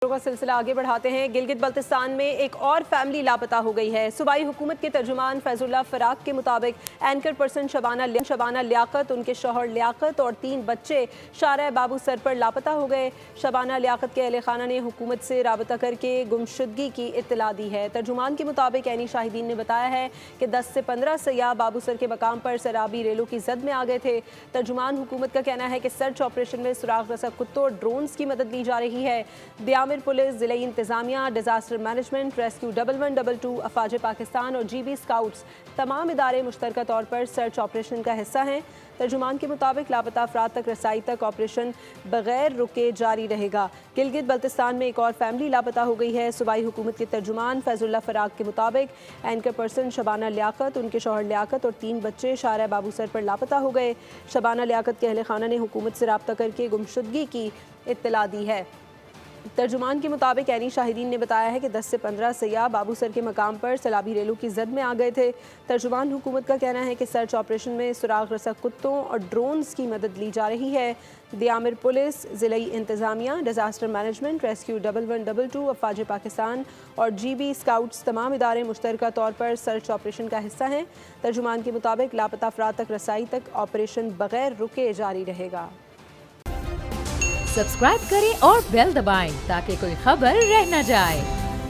کا سلسلہ آگے بڑھاتے ہیں۔ گلگت بلتستان میں ایک اور فیملی لاپتہ ہو گئی ہے۔ صوبائی حکومت کے ترجمان فیض اللہ فراق کے مطابق اینکر پرسن شبانہ لیاقت، ان کے شوہر لیاقت اور 3 بچے شارع بابو سر پر لاپتہ ہو گئے۔ شبانہ لیاقت کے اہل خانہ نے حکومت سے رابطہ کر کے گمشدگی کی اطلاع دی ہے۔ ترجمان کے مطابق عینی شاہدین نے بتایا ہے کہ 10 سے 15 سیاح بابو سر کے مقام پر سرابی ریلوں کی زد میں آ گئے تھے۔ ترجمان حکومت کا کہنا ہے کہ سرچ آپریشن میں سراغ رسا کتوں اور ڈرونز کی مدد لی جا رہی ہے۔ پولیس، ضلعی انتظامیہ، ڈیزاسٹر مینجمنٹ، ریسکیو 1112، افواج پاکستان اور جی بی اسکاؤٹس تمام ادارے مشترکہ طور پر سرچ آپریشن کا حصہ ہیں۔ ترجمان کے مطابق لاپتہ افراد تک رسائی تک آپریشن بغیر رکے جاری رہے گا۔ گلگت بلتستان میں ایک اور فیملی لاپتہ ہو گئی ہے۔ صوبائی حکومت کے ترجمان فیض اللہ فراق کے مطابق اینکر پرسن شبانہ لیاقت، ان کے شوہر لیاقت اور 3 بچے شارع بابو سر پر لاپتہ ہو گئے۔ شبانہ لیاقت کے اہل خانہ نے حکومت سے رابطہ کر کے گمشدگی کی اطلاع دی ہے۔ ترجمان کے مطابق عینی شاہدین نے بتایا ہے کہ 10 سے 15 سیاح بابو سر کے مقام پر سیلابی ریلوں کی زد میں آ گئے تھے۔ ترجمان حکومت کا کہنا ہے کہ سرچ آپریشن میں سراغ رسا کتوں اور ڈرونز کی مدد لی جا رہی ہے۔ دیامر پولیس، ضلعی انتظامیہ، ڈیزاسٹر مینجمنٹ، ریسکیو 1112، افواج پاکستان اور جی بی اسکاؤٹس تمام ادارے مشترکہ طور پر سرچ آپریشن کا حصہ ہیں۔ ترجمان کے مطابق لاپتہ افراد تک رسائی تک آپریشن بغیر رکے جاری رہے گا۔ سبسکرائب کریں اور بیل دبائیں تاکہ کوئی خبر رہ نہ جائے۔